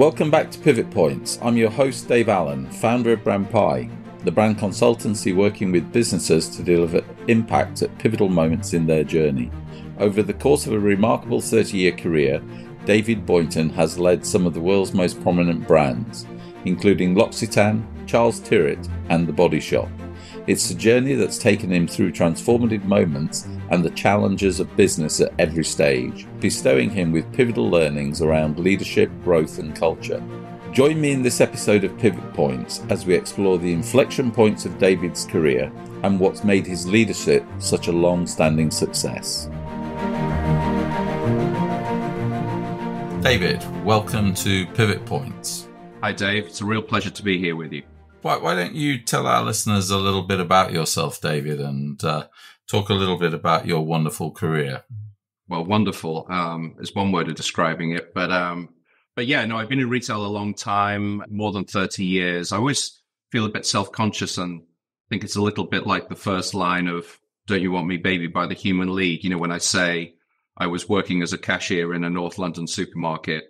Welcome back to Pivot Points. I'm your host, Dave Allen, founder of Brand Pie, the brand consultancy working with businesses to deliver impact at pivotal moments in their journey. Over the course of a remarkable 30-year career, David Boynton has led some of the world's most prominent brands, including L'Occitane, Charles Tyrwhitt, and The Body Shop. It's a journey that's taken him through transformative moments and the challenges of business at every stage, bestowing him with pivotal learnings around leadership, growth, and culture. Join me in this episode of Pivot Points as we explore the inflection points of David's career and what's made his leadership such a long-standing success. David, welcome to Pivot Points. Hi, Dave. It's a real pleasure to be here with you. Why don't you tell our listeners a little bit about yourself, David, and talk a little bit about your wonderful career? Well, wonderful is one word of describing it. But yeah, no, I've been in retail a long time, more than 30 years. I always feel a bit self-conscious and think it's a little bit like the first line of Don't You Want Me, Baby by the Human League. You know, when I say I was working as a cashier in a North London supermarket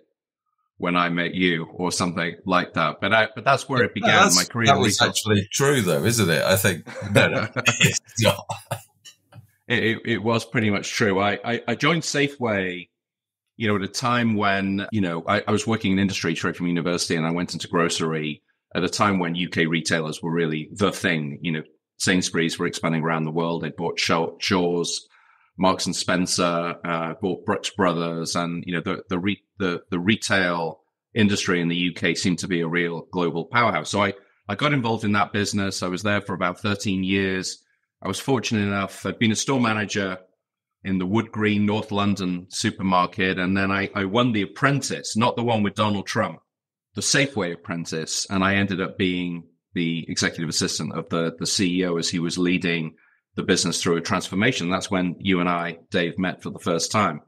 when I met you, or something like that. But that's where it began, my career. That was actually true, though, isn't it? I think it's not. It was pretty much true. I joined Safeway, you know, at a time when, you know, I was working in industry straight from university, and I went into grocery at a time when UK retailers were really the thing. You know, Sainsbury's were expanding around the world. They bought Shaw's, Marks and Spencer, bought Brooks Brothers, and you know the retail industry in the UK seemed to be a real global powerhouse. So I got involved in that business. I was there for about 13 years. I was fortunate enough. I'd been a store manager in the Wood Green North London supermarket, and then I won the Apprentice, not the one with Donald Trump, the Safeway Apprentice, and I ended up being the executive assistant of the CEO as he was leading the business through a transformation. That's when you and I, Dave, met for the first time,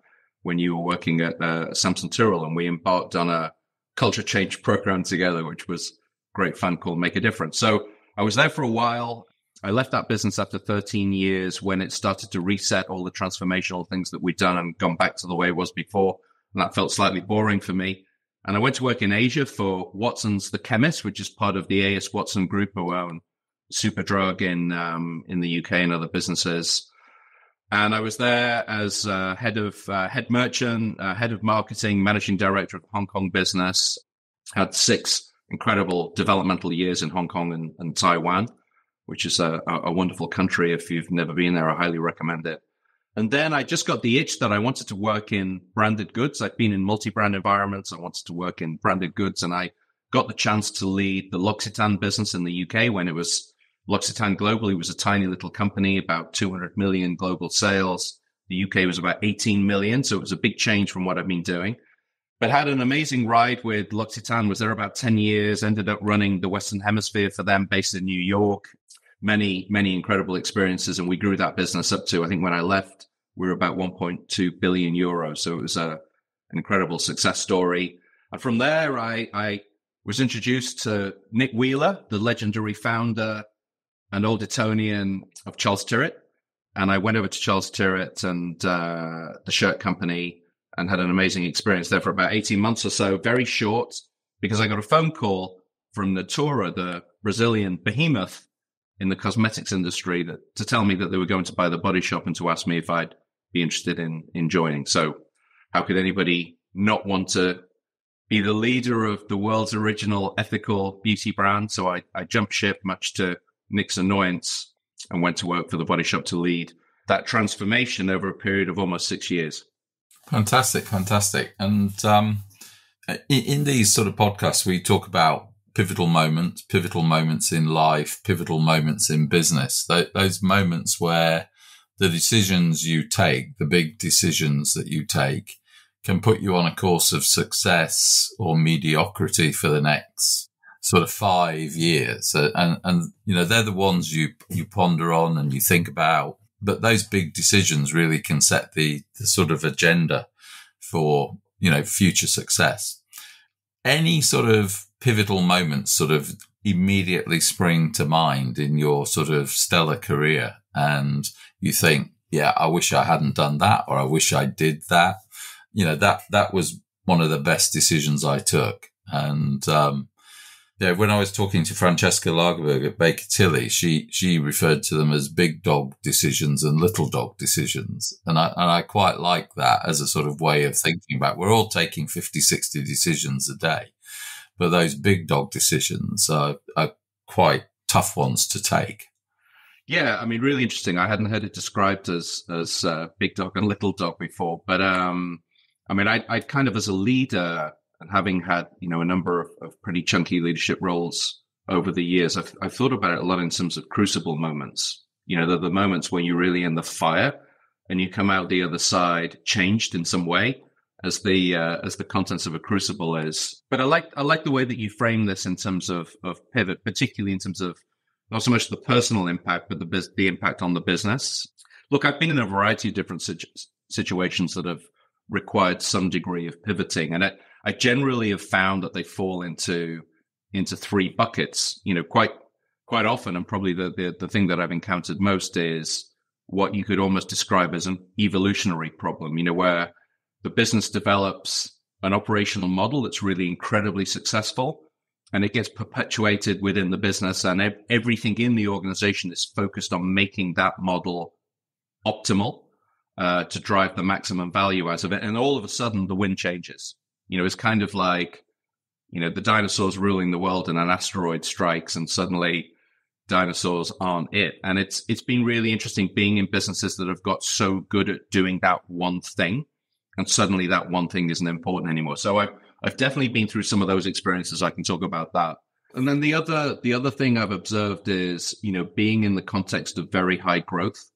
when you were working at Samson Tyrrell, and we embarked on a culture change program together, which was great fun, called Make a Difference. So I was there for a while. I left that business after 13 years when it started to reset all the transformational things that we'd done and gone back to the way it was before. And that felt slightly boring for me. And I went to work in Asia for Watson's The Chemist, which is part of the A.S. Watson Group, who own Superdrug in the UK and other businesses. And I was there as head merchant, head of marketing, managing director of Hong Kong business. Had 6 incredible developmental years in Hong Kong and Taiwan, which is a wonderful country. If you've never been there, I highly recommend it. And then I just got the itch that I wanted to work in branded goods. I've been in multi-brand environments. I wanted to work in branded goods, and I got the chance to lead the L'Occitane business in the UK when it was L'Occitane globally was a tiny little company, about 200 million global sales. The UK was about 18 million. So it was a big change from what I've been doing, but had an amazing ride with L'Occitane. Was there about 10 years, ended up running the Western Hemisphere for them based in New York. Many incredible experiences. And we grew that business up to, I think when I left, we were about 1.2 billion euros. So it was an incredible success story. And from there, I was introduced to Nick Wheeler, the legendary founder and old Etonian of Charles Tyrwhitt. And I went over to Charles Tyrwhitt and the shirt company and had an amazing experience there for about 18 months or so, very short, because I got a phone call from Natura, the Brazilian behemoth in the cosmetics industry, to tell me that they were going to buy The Body Shop and to ask me if I'd be interested in joining. So how could anybody not want to be the leader of the world's original ethical beauty brand? So I jumped ship, much to Nick's annoyance, and went to work for The Body Shop to lead that transformation over a period of almost 6 years. Fantastic. And in these sort of podcasts, we talk about pivotal moments in life, pivotal moments in business, those moments where the decisions you take, the big decisions that you take, can put you on a course of success or mediocrity for the next sort of 5 years. And you know, they're the ones you ponder on and you think about. But those big decisions really can set the sort of agenda for, you know, future success. Any sort of pivotal moments sort of immediately spring to mind in your sort of stellar career, and you think, yeah, I wish I hadn't done that, or I wish I did that. You know, that was one of the best decisions I took. And yeah, when I was talking to Francesca Lagerberg at Baker Tilly, she referred to them as big dog decisions and little dog decisions. And I quite like that as a sort of way of thinking about, we're all taking 50, 60 decisions a day, but those big dog decisions are quite tough ones to take. Yeah, I mean, really interesting. I hadn't heard it described as big dog and little dog before, but I mean, I kind of, as a leader, and having had, a number of pretty chunky leadership roles over the years, I've thought about it a lot in terms of crucible moments. The moments where you're really in the fire and you come out the other side changed in some way, as the contents of a crucible is. But I like the way that you frame this in terms of pivot, particularly in terms of not so much the personal impact, but the impact on the business. Look, I've been in a variety of different situations that have required some degree of pivoting, and I generally have found that they fall into three buckets. Quite often, and probably the thing that I've encountered most is what you could almost describe as an evolutionary problem. Where the business develops an operational model that's really incredibly successful, and it gets perpetuated within the business, and everything in the organization is focused on making that model optimal to drive the maximum value out of it. And all of a sudden, the wind changes. It's kind of like, the dinosaurs ruling the world and an asteroid strikes and suddenly dinosaurs aren't it. And it's been really interesting being in businesses that have got so good at doing that one thing, and suddenly that one thing isn't important anymore. So I've definitely been through some of those experiences. I can talk about that. And then the other thing I've observed is, being in the context of very high growth.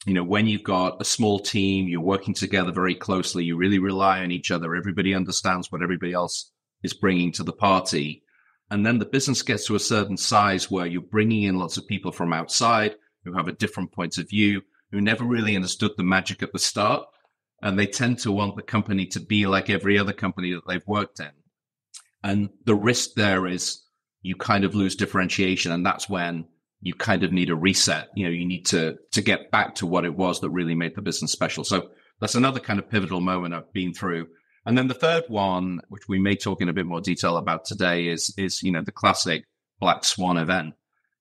When you've got a small team, you're working together very closely, you really rely on each other. Everybody understands what everybody else is bringing to the party. And then the business gets to a certain size where you're bringing in lots of people from outside who have a different point of view, who never really understood the magic at the start. And they tend to want the company to be like every other company that they've worked in. And the risk there is you kind of lose differentiation. And that's when you kind of need a reset. You need to get back to what it was that really made the business special. So that's another kind of pivotal moment I've been through. And then the third one, which we may talk in a bit more detail about today, is the classic black swan event.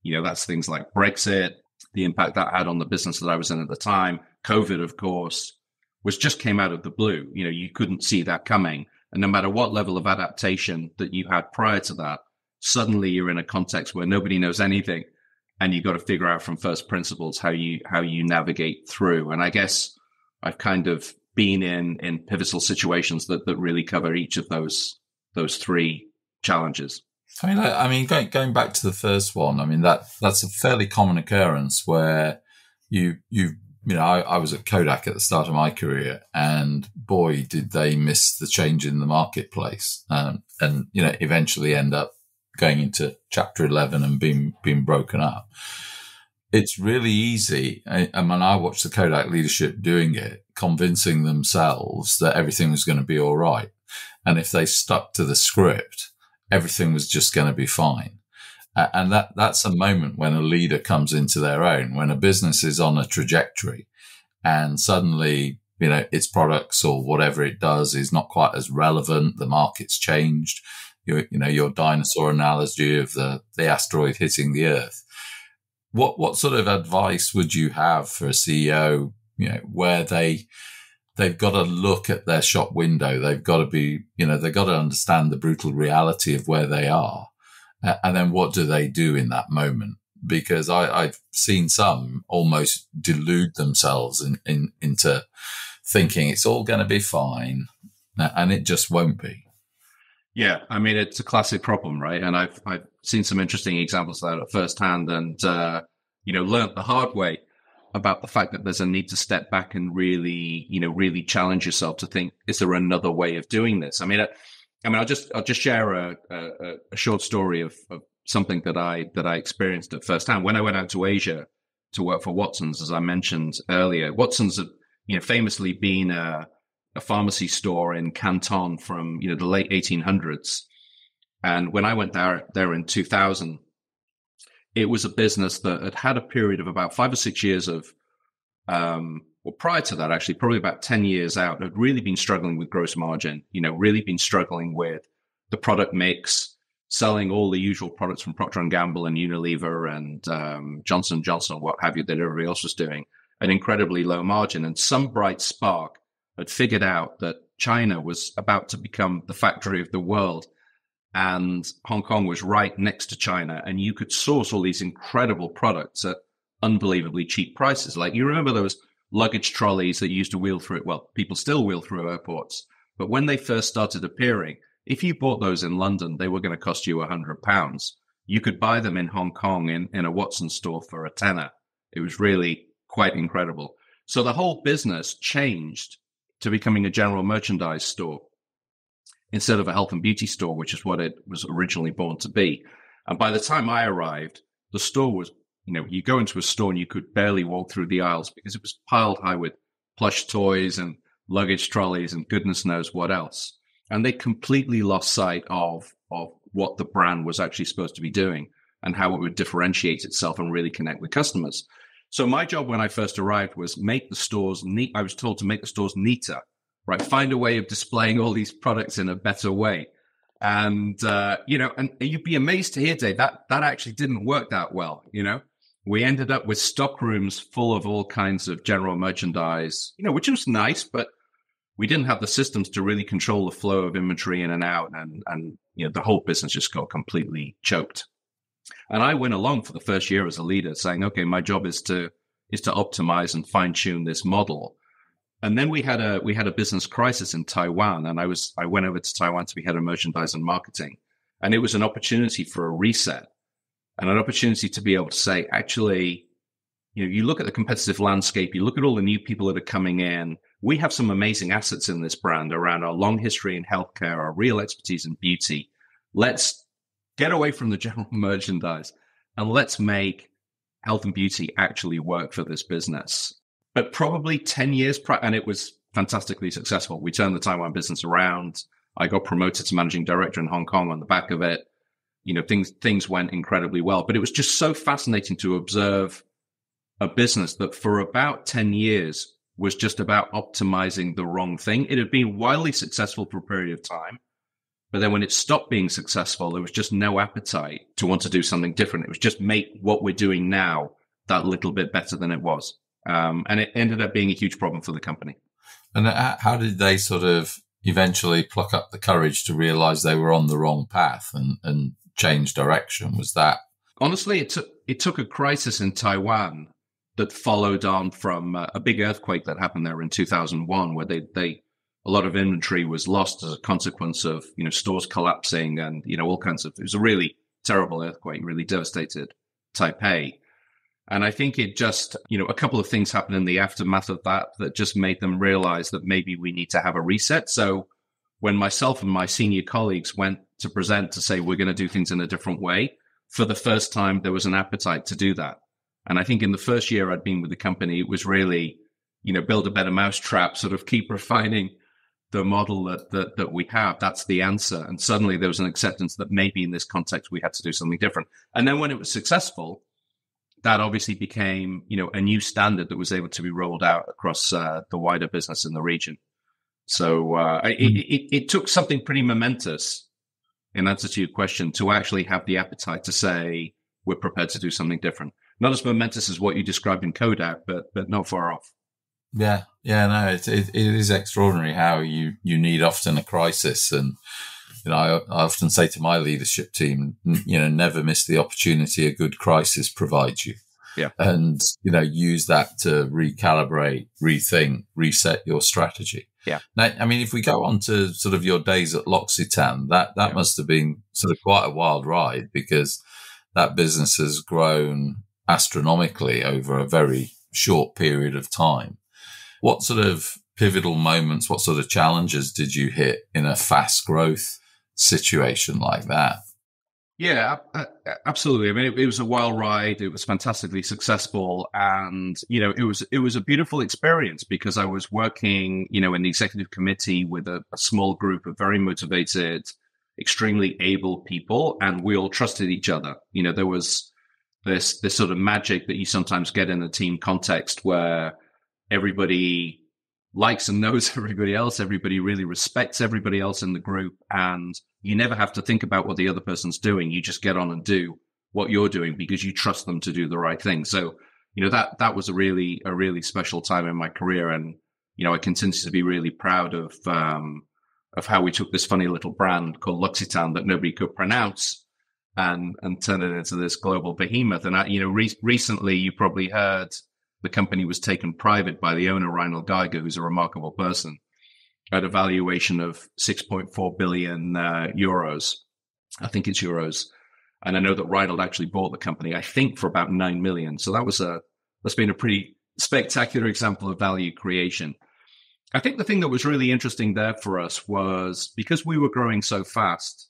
That's things like Brexit, the impact that had on the business that I was in at the time. COVID, of course, which just came out of the blue. You couldn't see that coming. And no matter what level of adaptation that you had prior to that, suddenly you're in a context where nobody knows anything. And you've got to figure out from first principles how you navigate through. And I guess I've kind of been in pivotal situations that really cover each of those three challenges. I mean, going back to the first one, I mean, that's a fairly common occurrence where I was at Kodak at the start of my career, and boy, did they miss the change in the marketplace, and eventually end up going into Chapter 11 and being broken up. It's really easy. And when I watched the Kodak leadership doing it, convincing themselves that everything was going to be all right. And if they stuck to the script, everything was just going to be fine. And that's a moment when a leader comes into their own, when a business is on a trajectory and suddenly, its products or whatever it does is not quite as relevant. The market's changed. Your dinosaur analogy of the asteroid hitting the Earth. What sort of advice would you have for a CEO, where they've got to look at their shop window. They've got to be, they've got to understand the brutal reality of where they are. And then what do they do in that moment? Because I've seen some almost delude themselves into thinking it's all going to be fine, and it just won't be. Yeah, I mean, it's a classic problem, right? And I've seen some interesting examples of that at firsthand, and learned the hard way about the fact that there's a need to step back and really challenge yourself to think, is there another way of doing this? I'll just share a short story of something that I experienced at firsthand when I went out to Asia to work for Watson's. As I mentioned earlier, Watson's have famously been a pharmacy store in Canton from the late 1800s, and when I went there in 2000, it was a business that had had a period of about 5 or 6 years of prior to that, actually, probably about 10 years out, had really been struggling with gross margin, really been struggling with the product mix, selling all the usual products from Procter & Gamble and Unilever and Johnson & Johnson, what have you, that everybody else was doing, an incredibly low margin. And some bright spark had figured out that China was about to become the factory of the world. And Hong Kong was right next to China. And you could source all these incredible products at unbelievably cheap prices. Like, you remember those luggage trolleys that used to wheel through, well, people still wheel through airports. But when they first started appearing, if you bought those in London, they were going to cost you £100. You could buy them in Hong Kong in a Watson store for a tenner. It was really quite incredible. So the whole business changed to becoming a general merchandise store instead of a health and beauty store, which is what it was originally born to be. And by the time I arrived, the store was, you go into a store and you could barely walk through the aisles because it was piled high with plush toys and luggage trolleys and goodness knows what else. And they completely lost sight of what the brand was actually supposed to be doing and how it would differentiate itself and really connect with customers. So my job when I first arrived was make the stores neat. I was told to make the stores neater, right? Find a way of displaying all these products in a better way. And, and you'd be amazed to hear, Dave, that actually didn't work that well. We ended up with stock rooms full of all kinds of general merchandise, which was nice, but we didn't have the systems to really control the flow of inventory in and out. And the whole business just got completely choked. And I went along for the first year as a leader saying, okay, my job is to optimize and fine tune this model. And then we had a business crisis in Taiwan. And I went over to Taiwan to be head of merchandise and marketing. And it was an opportunity for a reset and an opportunity to be able to say, actually, you look at the competitive landscape, you look at all the new people that are coming in. We have some amazing assets in this brand around our long history in healthcare, our real expertise in beauty. Let's get away from the general merchandise and let's make health and beauty actually work for this business. But probably 10 years and it was fantastically successful. We turned the Taiwan business around. I got promoted to managing director in Hong Kong on the back of it. Things went incredibly well. But it was just so fascinating to observe a business that for about 10 years was just about optimizing the wrong thing. It had been wildly successful for a period of time. But then when it stopped being successful, there was just no appetite to want to do something different. It was just make what we're doing now that little bit better than it was. And it ended up being a huge problem for the company. And how did they sort of eventually pluck up the courage to realize they were on the wrong path and change direction? Was that? Honestly, it took a crisis in Taiwan that followed on from a big earthquake that happened there in 2001, where a lot of inventory was lost as a consequence of, stores collapsing and, all kinds of, it was a really terrible earthquake, really devastated Taipei. And I think it just, a couple of things happened in the aftermath of that just made them realize that maybe we need to have a reset. So when myself and my senior colleagues went to present to say, we're going to do things in a different way, for the first time, there was an appetite to do that. And I think in the first year I'd been with the company, it was really, build a better mousetrap, sort of keep refining the model that we have. That's the answer. And suddenly there was an acceptance that maybe in this context, we had to do something different. And then when it was successful, that obviously became, a new standard that was able to be rolled out across the wider business in the region. So it took something pretty momentous, in answer to your question, to actually have the appetite to say, we're prepared to do something different. Not as momentous as what you described in Kodak, but not far off. Yeah, no, it is extraordinary how you need often a crisis. And, I often say to my leadership team, never miss the opportunity a good crisis provides you. Yeah. And, use that to recalibrate, rethink, reset your strategy. Yeah. Now, I mean, if we go on to sort of your days at L'Occitane, that must have been sort of quite a wild ride, because that business has grown astronomically over a very short period of time. What sort of pivotal moments, what sort of challenges did you hit in a fast growth situation like that? Yeah, absolutely. I mean, it was a wild ride. It was fantastically successful. And, it was a beautiful experience because I was working, in the executive committee with a small group of very motivated, extremely able people, and we all trusted each other. There was this sort of magic that you sometimes get in a team context where everybody likes and knows everybody else. Everybody really respects everybody else in the group. And you never have to think about what the other person's doing. You just get on and do what you're doing because you trust them to do the right thing. So, that was a really special time in my career. And, I continue to be really proud of how we took this funny little brand called L'Occitane that nobody could pronounce and turned it into this global behemoth. And, recently you probably heard the company was taken private by the owner, Reinhold Geiger, who's a remarkable person, at a valuation of 6.4 billion euros. I think it's euros. And I know that Reinhold actually bought the company, I think, for about 9 million. So that's been a pretty spectacular example of value creation. I think the thing that was really interesting there for us was because we were growing so fast,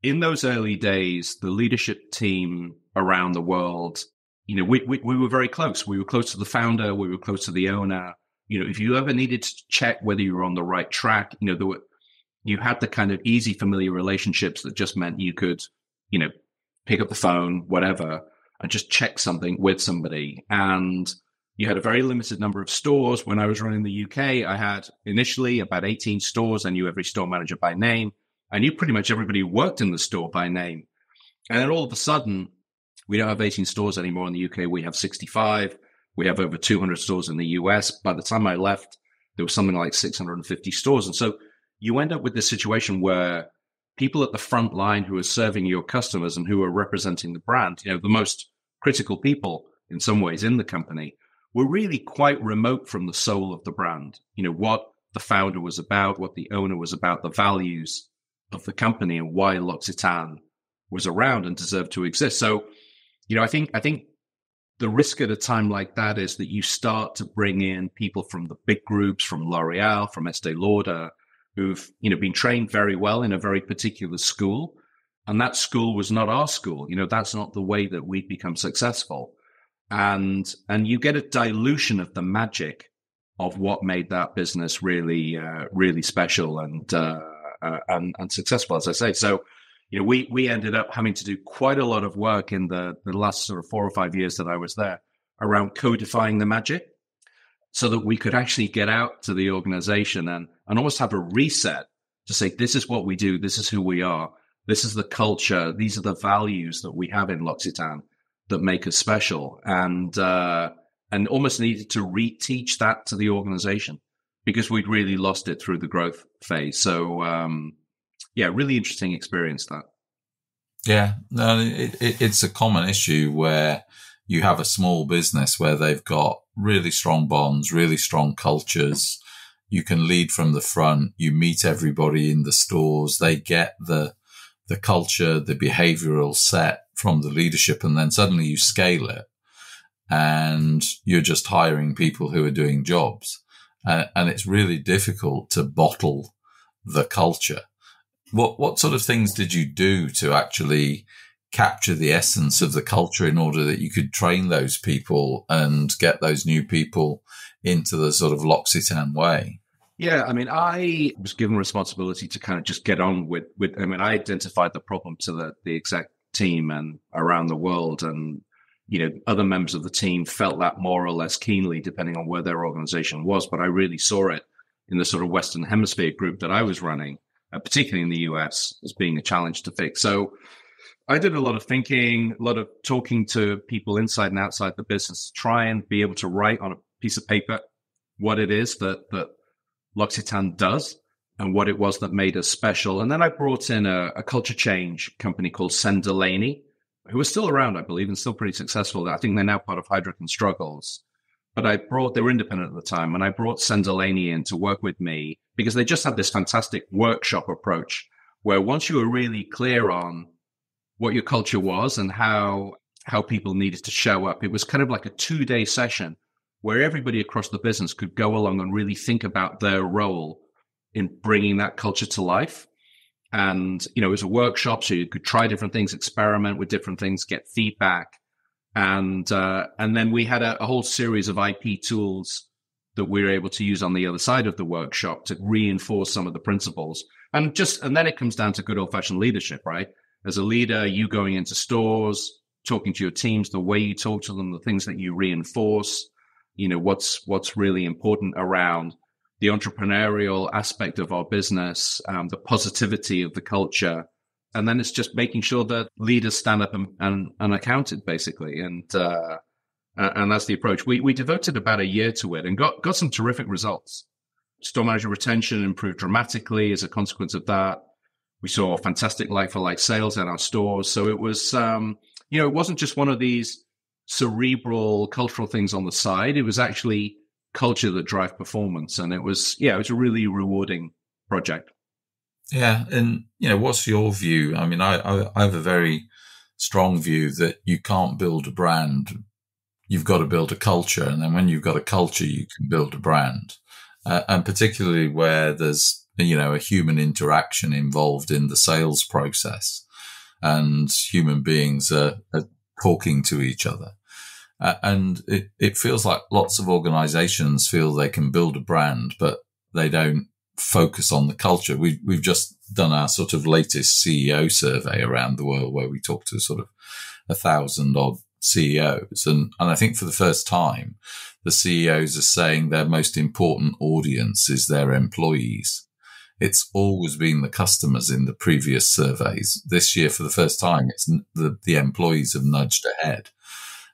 in those early days, the leadership team around the world, we were very close. We were close to the founder. We were close to the owner. If you ever needed to check whether you were on the right track, you had the kind of easy, familiar relationships that just meant you could, pick up the phone, whatever, and just check something with somebody. And you had a very limited number of stores. When I was running the UK, I had initially about 18 stores. I knew every store manager by name. I knew pretty much everybody who worked in the store by name. And then all of a sudden, we don't have 18 stores anymore in the UK. We have 65. We have over 200 stores in the US. By the time I left, there was something like 650 stores. And so you end up with this situation where people at the front line who are serving your customers and who are representing the brand, the most critical people in some ways in the company, were really quite remote from the soul of the brand. What the founder was about, what the owner was about, the values of the company, and why L'Occitane was around and deserved to exist. So, I think the risk at a time like that is that you start to bring in people from the big groups, from L'Oreal, from Estee Lauder, who've, been trained very well in a very particular school. And that school was not our school. That's not the way that we've become successful. And you get a dilution of the magic of what made that business really, really special and successful, as I say. So, we ended up having to do quite a lot of work in the last sort of 4 or 5 years that I was there around codifying the magic so that we could actually get out to the organization and almost have a reset to say, this is what we do. This is who we are. This is the culture. These are the values that we have in L'Occitane that make us special. And almost needed to reteach that to the organization because we'd really lost it through the growth phase. So, really interesting experience that. Yeah, no, it's a common issue where you have a small business where they've got really strong bonds, really strong cultures. You can lead from the front. You meet everybody in the stores. They get the culture, the behavioral set from the leadership, and then suddenly you scale it and you're just hiring people who are doing jobs. And it's really difficult to bottle the culture. What sort of things did you do to actually capture the essence of the culture in order that you could train those people and get those new people into the sort of L'Occitane way? Yeah, I was given responsibility to kind of just get on with I identified the problem to the exec team and around the world, and other members of the team felt that more or less keenly depending on where their organization was. But I really saw it in the sort of Western Hemisphere group that I was running, particularly in the US, as being a challenge to fix. So I did a lot of thinking, a lot of talking to people inside and outside the business to try and be able to write on a piece of paper what it is that L'Occitane does and what it was that made us special. And then I brought in a culture change company called Sen Delaney, who are still around, I believe, and still pretty successful. I think they're now part of Heidrick & Struggles. But they were independent at the time, and I brought Sen Delaney in to work with me because they just had this fantastic workshop approach where once you were really clear on what your culture was and how people needed to show up, it was kind of like a 2-day session where everybody across the business could go along and really think about their role in bringing that culture to life. And, it was a workshop, so you could try different things, experiment with different things, get feedback. And then we had a whole series of IP tools that we were able to use on the other side of the workshop to reinforce some of the principles. And then it comes down to good old fashioned leadership, right? As a leader, you going into stores, talking to your teams, the way you talk to them, the things that you reinforce, what's really important around the entrepreneurial aspect of our business, the positivity of the culture. And then it's just making sure that leaders stand up and accounted, basically. And that's the approach. We devoted about a year to it and got some terrific results. Store manager retention improved dramatically as a consequence of that. We saw fantastic like-for-like sales in our stores. So it was, it wasn't just one of these cerebral cultural things on the side. It was actually culture that drive performance. And it was a really rewarding project. Yeah. And, what's your view? I mean, I have a very strong view that you can't build a brand. You've got to build a culture. And then when you've got a culture, you can build a brand. And particularly where there's, a human interaction involved in the sales process and human beings are talking to each other. And it feels like lots of organizations feel they can build a brand, but they don't focus on the culture. We've just done our sort of latest CEO survey around the world where we talked to sort of 1,000 odd CEOs. And I think for the first time, the CEOs are saying their most important audience is their employees. It's always been the customers in the previous surveys. This year, for the first time, it's the employees have nudged ahead.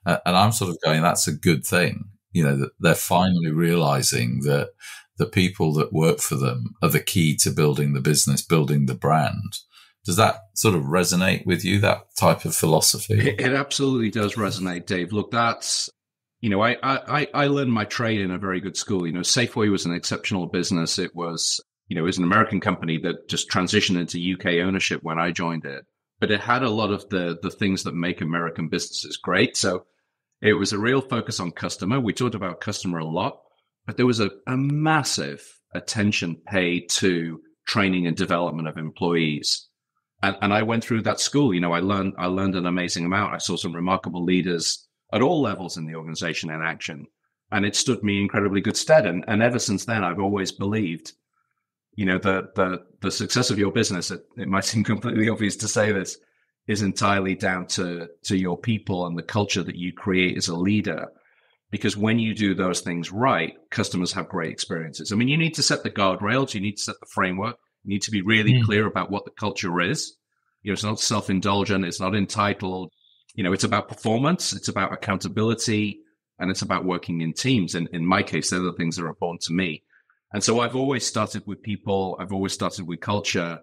And I'm sort of going, that's a good thing, that they're finally realizing that the people that work for them are the key to building the business, building the brand. Does that sort of resonate with you, that type of philosophy? It absolutely does resonate, Dave. Look, that's, I learned my trade in a very good school. Safeway was an exceptional business. It was an American company that just transitioned into UK ownership when I joined it. But it had a lot of the things that make American businesses great. So it was a real focus on customer. We talked about customer a lot, but there was a massive attention paid to training and development of employees. And I went through that school. I learned an amazing amount. I saw some remarkable leaders at all levels in the organization in action, and it stood me incredibly good stead. And ever since then, I've always believed, the success of your business, it might seem completely obvious to say this, is entirely down to your people and the culture that you create as a leader. Because when you do those things right, customers have great experiences. I mean, you need to set the guardrails, you need to set the framework, you need to be really clear about what the culture is. It's not self-indulgent, it's not entitled. It's about performance, it's about accountability, and it's about working in teams. And in my case, they're the things that are important to me. And so I've always started with people, I've always started with culture.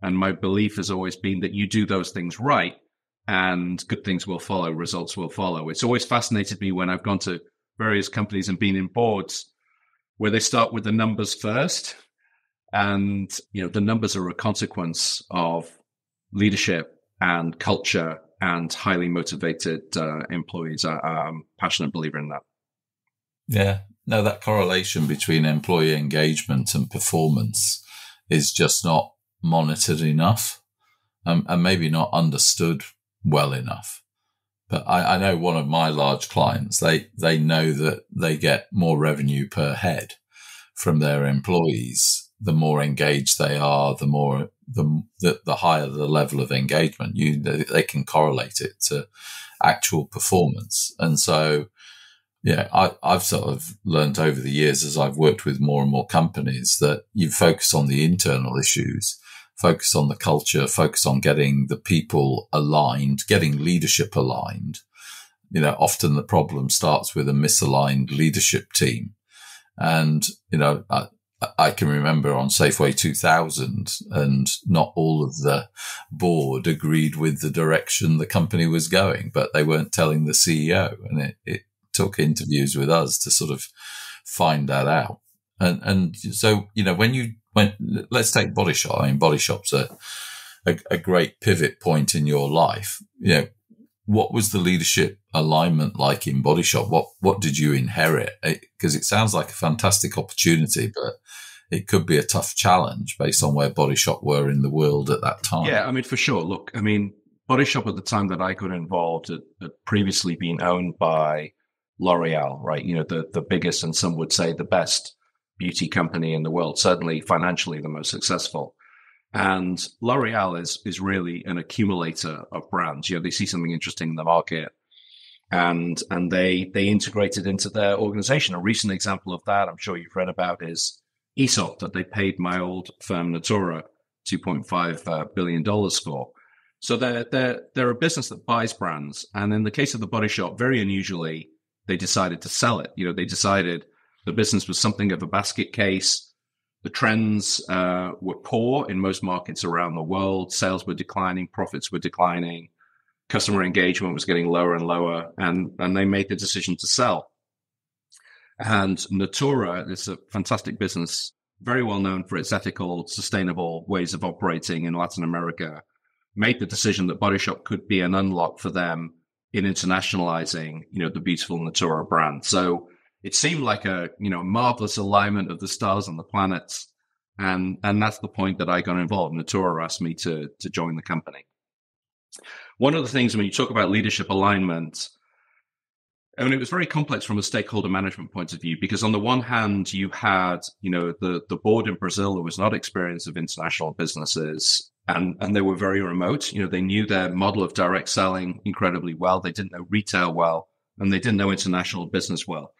And my belief has always been that you do those things right and good things will follow, results will follow. It's always fascinated me when I've gone to various companies and been in boards where they start with the numbers first. And, the numbers are a consequence of leadership and culture and highly motivated employees. I'm a passionate believer in that. Yeah. No, that correlation between employee engagement and performance is just not monitored enough and maybe not understood well enough. But I know one of my large clients, they know that they get more revenue per head from their employees. The more engaged they are, the higher the level of engagement. They can correlate it to actual performance. And so, I've sort of learned over the years as I've worked with more and more companies that you focus on the internal issues, focus on the culture, focus on getting the people aligned, getting leadership aligned. Often the problem starts with a misaligned leadership team. And, I can remember on Safeway 2000 and not all of the board agreed with the direction the company was going, but they weren't telling the CEO. And it took interviews with us to sort of find that out. And so, let's take Body Shop. I mean, Body Shop's a great pivot point in your life. What was the leadership alignment like in Body Shop? What did you inherit? Because it sounds like a fantastic opportunity, but it could be a tough challenge based on where Body Shop were in the world at that time. Yeah, I mean, for sure. Look, I mean, Body Shop at the time that I got involved had previously been owned by L'Oreal, right? The biggest and some would say the best beauty company in the world, certainly financially the most successful. And L'Oreal is really an accumulator of brands. They see something interesting in the market and they integrate it into their organization. A recent example of that, I'm sure you've read about, is, ESOP that they paid my old firm Natura $2.5 billion for. So they're a business that buys brands. And in the case of the Body Shop, very unusually, they decided to sell it. They decided the business was something of a basket case. The trends were poor in most markets around the world. Sales were declining, profits were declining, customer engagement was getting lower and lower, and they made the decision to sell. And Natura is a fantastic business, very well known for its ethical, sustainable ways of operating in Latin America, made the decision that Body Shop could be an unlock for them in internationalizing, the beautiful Natura brand. So it seemed like a, marvelous alignment of the stars and the planets. And that's the point that I got involved. Natura asked me to join the company. One of the things when you talk about leadership alignment, it was very complex from a stakeholder management point of view, because on the one hand, you had, the board in Brazil who was not experienced of international businesses, and they were very remote. They knew their model of direct selling incredibly well. They didn't know retail well, and they didn't know international business well.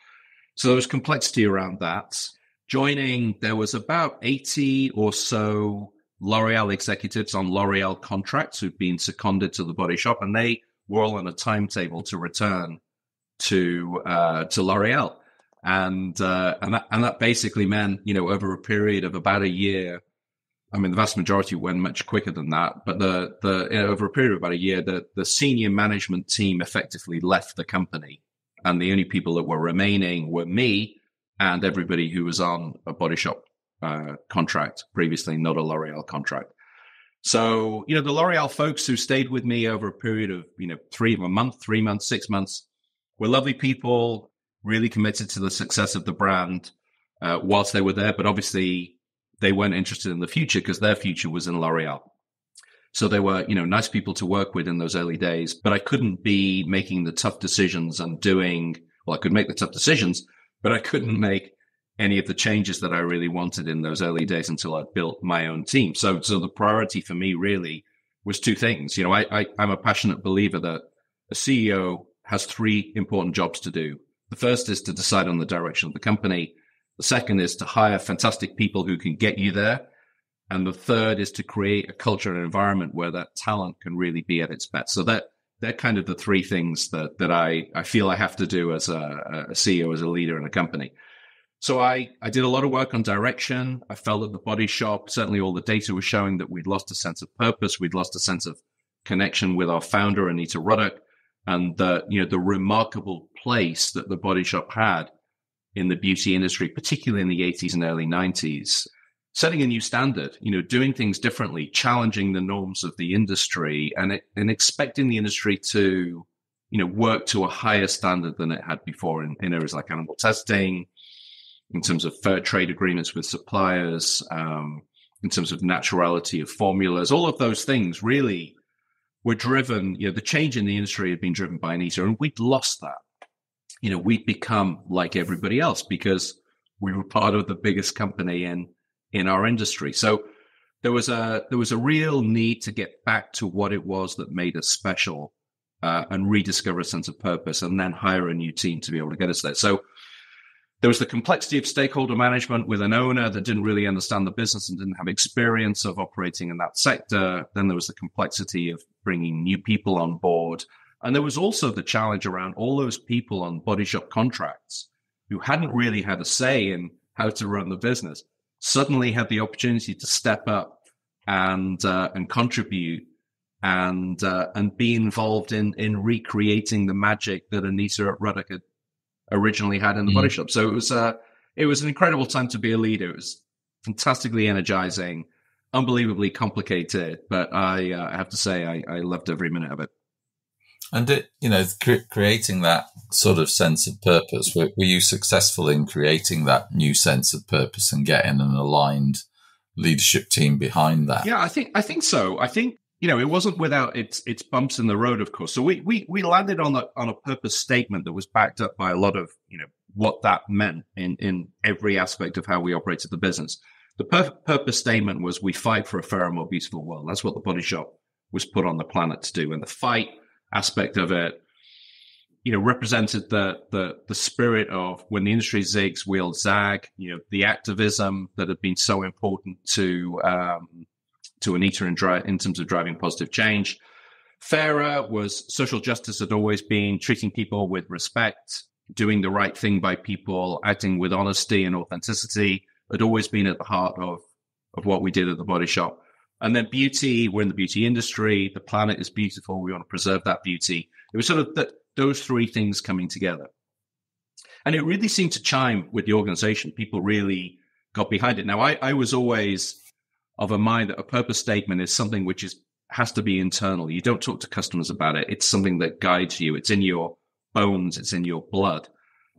So there was complexity around that. Joining, there was about 80 or so L'Oreal executives on L'Oreal contracts who'd been seconded to the Body Shop, and they were all on a timetable to return to L'Oreal. And that basically meant, over a period of about a year, the vast majority went much quicker than that, but over a period of about a year, the senior management team effectively left the company. And the only people that were remaining were me and everybody who was on a Body Shop contract previously, not a L'Oreal contract. So, the L'Oreal folks who stayed with me over a period of, 3 months, 6 months, were lovely people, really committed to the success of the brand whilst they were there. But obviously, they weren't interested in the future because their future was in L'Oreal. So they were, nice people to work with in those early days. But I couldn't be making the tough decisions and I could make the tough decisions, but I couldn't make any of the changes that I really wanted in those early days until I'd built my own team. So the priority for me really was two things. I'm a passionate believer that a CEO has 3 important jobs to do. The first is to decide on the direction of the company. The second is to hire fantastic people who can get you there. And the third is to create a culture and environment where that talent can really be at its best. So they're kind of the 3 things that I feel I have to do as a CEO, as a leader in a company. So I did a lot of work on direction. I felt at the Body Shop, certainly all the data was showing that we'd lost a sense of purpose. We'd lost a sense of connection with our founder, Anita Ruddock, and the remarkable place that the Body Shop had in the beauty industry, particularly in the 80s and early 90s, setting a new standard, doing things differently, challenging the norms of the industry and expecting the industry to, work to a higher standard than it had before in areas like animal testing, in terms of fair trade agreements with suppliers, in terms of naturality of formulas. All of those things really were driven, the change in the industry had been driven by Anita, and we'd lost that. We'd become like everybody else because we were part of the biggest company in our industry. So there was a real need to get back to what it was that made us special, and rediscover a sense of purpose, and then hire a new team to be able to get us there. So there was the complexity of stakeholder management with an owner that didn't really understand the business and didn't have experience of operating in that sector. Then there was the complexity of bringing new people on board. And there was also the challenge around all those people on Body Shop contracts who hadn't really had a say in how to run the business, suddenly had the opportunity to step up and contribute and be involved in recreating the magic that Anita Ruddock had originally had in the Body Shop. So it was an incredible time to be a leader. It was fantastically energizing, unbelievably complicated, but I have to say I loved every minute of it. And creating that sort of sense of purpose, were you successful in creating that new sense of purpose and getting an aligned leadership team behind that? Yeah, I think so. I think, it wasn't without its bumps in the road, of course. So we landed on a purpose statement that was backed up by a lot of, what that meant in every aspect of how we operated the business. The purpose statement was, we fight for a fairer, more beautiful world. That's what the Body Shop was put on the planet to do. And the fight aspect of it represented the spirit of when the industry zigs, we'll zag. The activism that had been so important to Anita in terms of driving positive change. Fairer was social justice had always been treating people with respect, doing the right thing by people, acting with honesty and authenticity had always been at the heart of what we did at the Body Shop. And then beauty, we're in the beauty industry. The planet is beautiful. We want to preserve that beauty. It was sort of those three things coming together. And it really seemed to chime with the organization. People really got behind it. Now, I was always of a mind that a purpose statement is something which has to be internal. You don't talk to customers about it. It's something that guides you. It's in your bones. It's in your blood.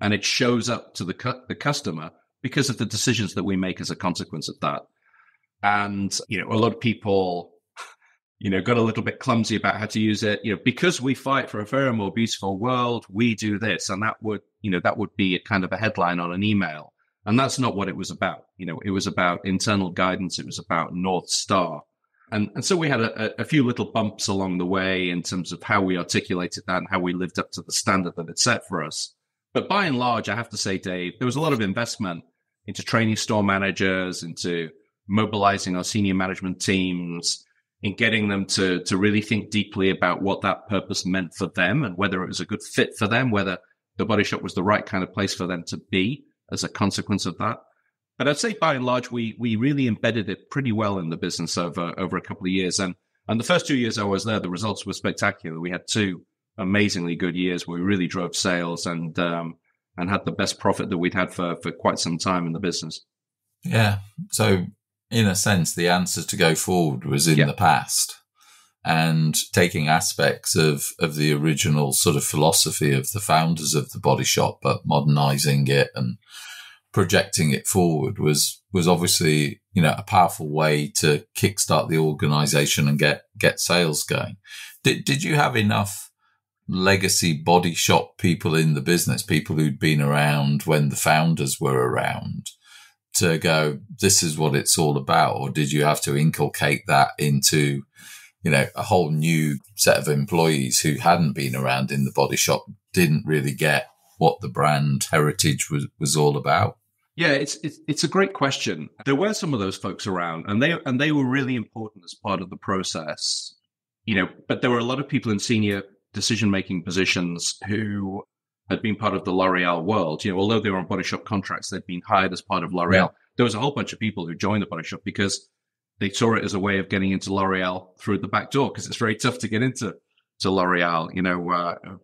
And it shows up to the customer because of the decisions that we make as a consequence of that. And, a lot of people, got a little bit clumsy about how to use it. Because we fight for a fairer, more beautiful world, we do this. And that would be a kind of a headline on an email. And that's not what it was about. It was about internal guidance. It was about North Star. And so we had a few little bumps along the way in terms of how we articulated that and how we lived up to the standard that it set for us. But by and large, I have to say, Dave, there was a lot of investment into training store managers, into mobilizing our senior management teams, in getting them to really think deeply about what that purpose meant for them and whether it was a good fit for them, whether the Body Shop was the right kind of place for them to be as a consequence of that. But I'd say by and large, we really embedded it pretty well in the business over a couple of years. And the first 2 years I was there, the results were spectacular. We had 2 amazingly good years where we really drove sales and had the best profit that we'd had for quite some time in the business. Yeah. So in a sense, the answer to go forward was in the past, and taking aspects of the original sort of philosophy of the founders of the Body Shop, but modernizing it and projecting it forward was obviously, a powerful way to kickstart the organization and get sales going. Did you have enough legacy Body Shop people in the business, people who'd been around when the founders were around, to go, this is what it's all about? Or did you have to inculcate that into, a whole new set of employees who hadn't been around in the Body Shop, didn't really get what the brand heritage was all about? Yeah, it's a great question. There were some of those folks around, and they were really important as part of the process, but there were a lot of people in senior decision-making positions who had been part of the L'Oreal world. Although they were on Body Shop contracts, they'd been hired as part of L'Oreal. Yeah. There was a whole bunch of people who joined the Body Shop because they saw it as a way of getting into L'Oreal through the back door, because it's very tough to get into L'Oreal,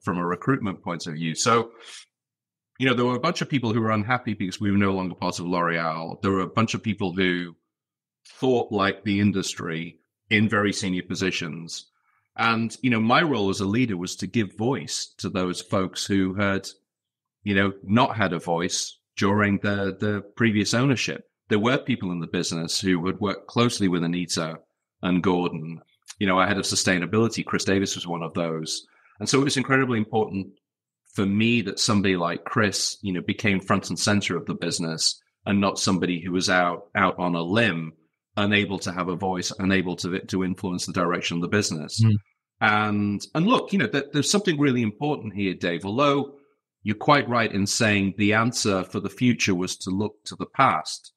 from a recruitment point of view. So, there were a bunch of people who were unhappy because we were no longer part of L'Oreal. There were a bunch of people who thought like the industry in very senior positions. And, my role as a leader was to give voice to those folks who had, not had a voice during the previous ownership. There were people in the business who had worked closely with Anita and Gordon. Our head of sustainability, Chris Davis, was one of those. And so it was incredibly important for me that somebody like Chris, became front and center of the business, and not somebody who was out on a limb, unable to have a voice, unable to influence the direction of the business. And look, there's something really important here, Dave. Although you're quite right in saying the answer for the future was to look to the past,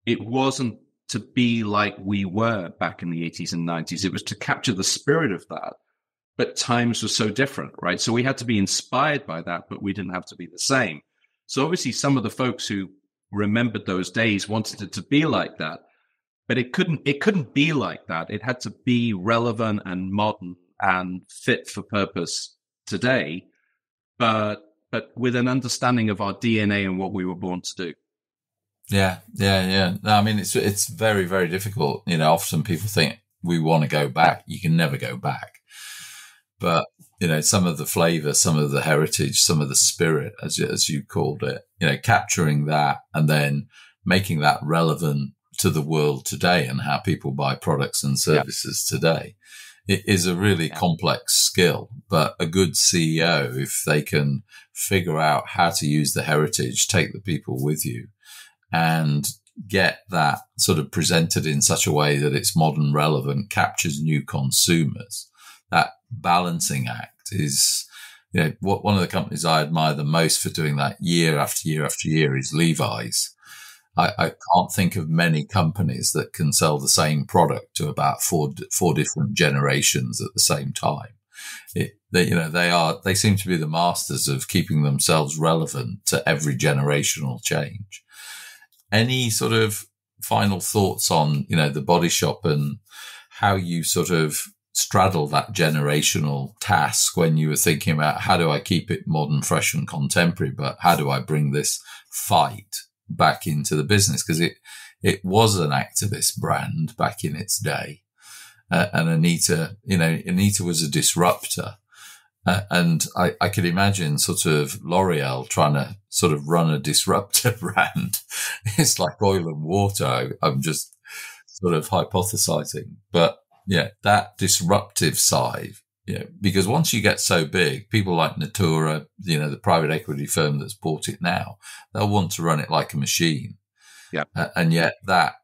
it wasn't to be like we were back in the 80s and 90s. It was to capture the spirit of that. But times were so different, right? So we had to be inspired by that, but we didn't have to be the same. So obviously some of the folks who remembered those days wanted it to be like that, but it couldn't be like that. It had to be relevant and modern and fit for purpose today, but with an understanding of our DNA and what we were born to do. Yeah. No, I mean, it's very, very difficult. Often people think we want to go back. You can never go back. But, some of the flavor, some of the heritage, some of the spirit, as you called it, capturing that and then making that relevant to the world today and how people buy products and services today. It is a really complex skill, but a good CEO, if they can figure out how to use the heritage, take the people with you, and get that sort of presented in such a way that it's modern, relevant, captures new consumers, that balancing act is one of the companies I admire the most for doing that year after year after year is Levi's. I can't think of many companies that can sell the same product to about four different generations at the same time. They seem to be the masters of keeping themselves relevant to every generational change. Any sort of final thoughts on, the Body Shop and how you sort of straddle that generational task when you were thinking about how do I keep it modern, fresh and contemporary, but how do I bring this fight back into the business? Because it was an activist brand back in its day. And Anita was a disruptor. And I could imagine sort of L'Oreal trying to sort of run a disruptor brand. It's like oil and water. I'm just sort of hypothesizing. But yeah, that disruptive side, because once you get so big, people like Natura, the private equity firm that's bought it now, they'll want to run it like a machine. Yeah. And yet that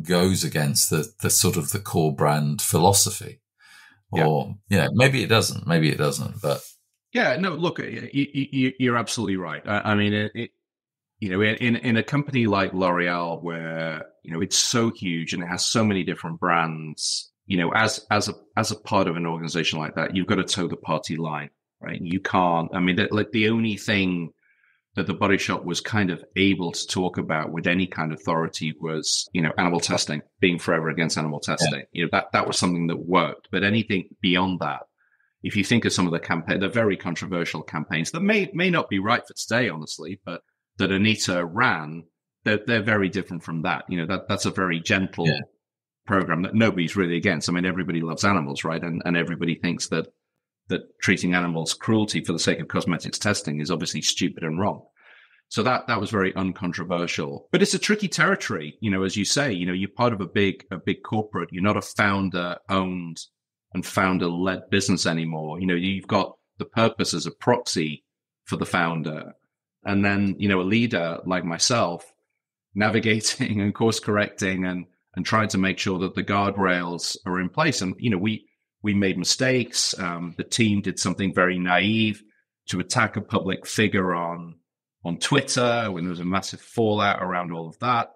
goes against the sort of the core brand philosophy. Or, maybe it doesn't, but. Yeah, no, look, you're absolutely right. I mean, in a company like L'Oreal where, it's so huge and it has so many different brands, as a part of an organization like that, you've got to toe the party line, right? You can't, the only thing that the Body Shop was kind of able to talk about with any kind of authority was, animal testing, being forever against animal testing. Yeah. That was something that worked. But anything beyond that, if you think of some of the very controversial campaigns that may not be right for today, honestly, but that Anita ran, they're very different from that. That's a very gentle program that nobody's really against. I mean, everybody loves animals, right? And everybody thinks that treating animals cruelty for the sake of cosmetics testing is obviously stupid and wrong. So that was very uncontroversial. But it's a tricky territory, as you say, you're part of a big corporate. You're not a founder-owned and founder-led business anymore. You've got the purpose as a proxy for the founder. And then, a leader like myself navigating and course correcting and trying to make sure that the guardrails are in place. And, we made mistakes. The team did something very naive to attack a public figure on Twitter when there was a massive fallout around all of that.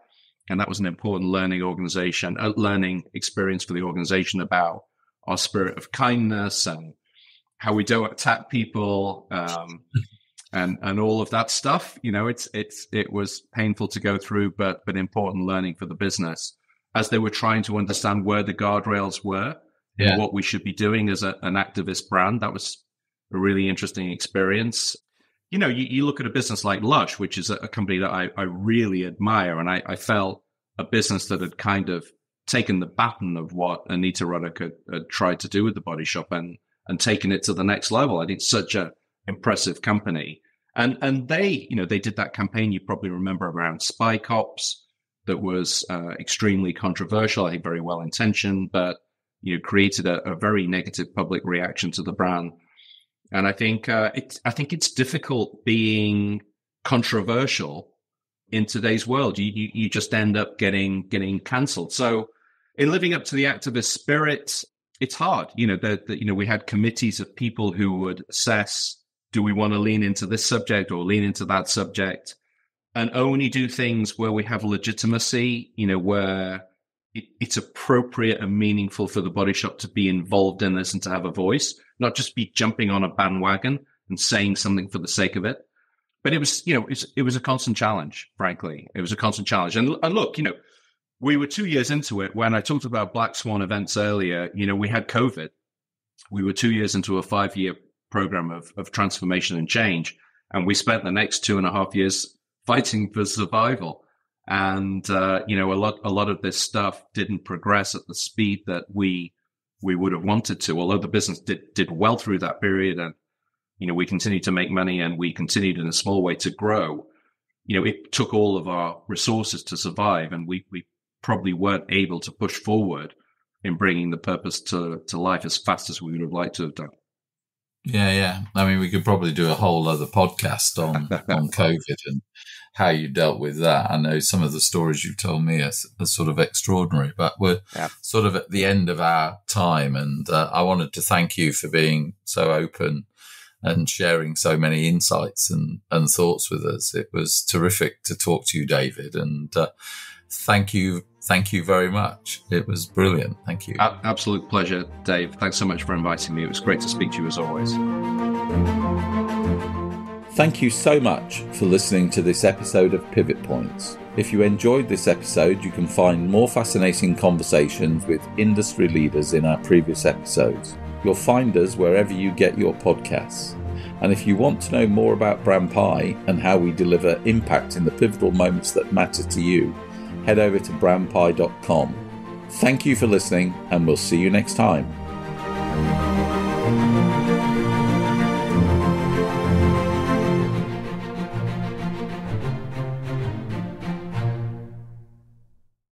And that was an important learning experience for the organization about our spirit of kindness and how we don't attack people, and all of that stuff. It was painful to go through, but important learning for the business as they were trying to understand where the guardrails were. And what we should be doing as an activist brand. That was a really interesting experience. You look at a business like Lush, which is a company that I really admire. And I felt a business that had kind of taken the baton of what Anita Roddick had tried to do with the Body Shop and taken it to the next level. I think such a impressive company. And they did that campaign you probably remember around Spy Cops that was extremely controversial, I think very well intentioned, but created a very negative public reaction to the brand. And I think it's difficult being controversial in today's world. You just end up getting cancelled. So in living up to the activist spirit, it's hard. We had committees of people who would assess, do we want to lean into this subject or lean into that subject, and only do things where we have legitimacy, where it's appropriate and meaningful for the Body Shop to be involved in this and to have a voice, not just be jumping on a bandwagon and saying something for the sake of it. But it was, it was a constant challenge, frankly. It was a constant challenge. And look, we were 2 years into it. When I talked about Black Swan events earlier, we had COVID. We were 2 years into a 5-year program of transformation and change. And we spent the next 2.5 years fighting for survival. And, a lot of this stuff didn't progress at the speed that we would have wanted to, although the business did well through that period. And, we continued to make money and we continued in a small way to grow. It took all of our resources to survive, and we probably weren't able to push forward in bringing the purpose to life as fast as we would have liked to have done. Yeah. I mean, we could probably do a whole other podcast on COVID and how you dealt with that. I know some of the stories you've told me are sort of extraordinary, but we're sort of at the end of our time. And I wanted to thank you for being so open and sharing so many insights and thoughts with us. It was terrific to talk to you, David, and thank you very much. It was brilliant. Thank you. Absolute pleasure, Dave. Thanks so much for inviting me. It was great to speak to you as always. Thank you so much for listening to this episode of Pivot Points. If you enjoyed this episode, you can find more fascinating conversations with industry leaders in our previous episodes. You'll find us wherever you get your podcasts. And if you want to know more about Brand Pi and how we deliver impact in the pivotal moments that matter to you, head over to brandpi.com. Thank you for listening, and we'll see you next time.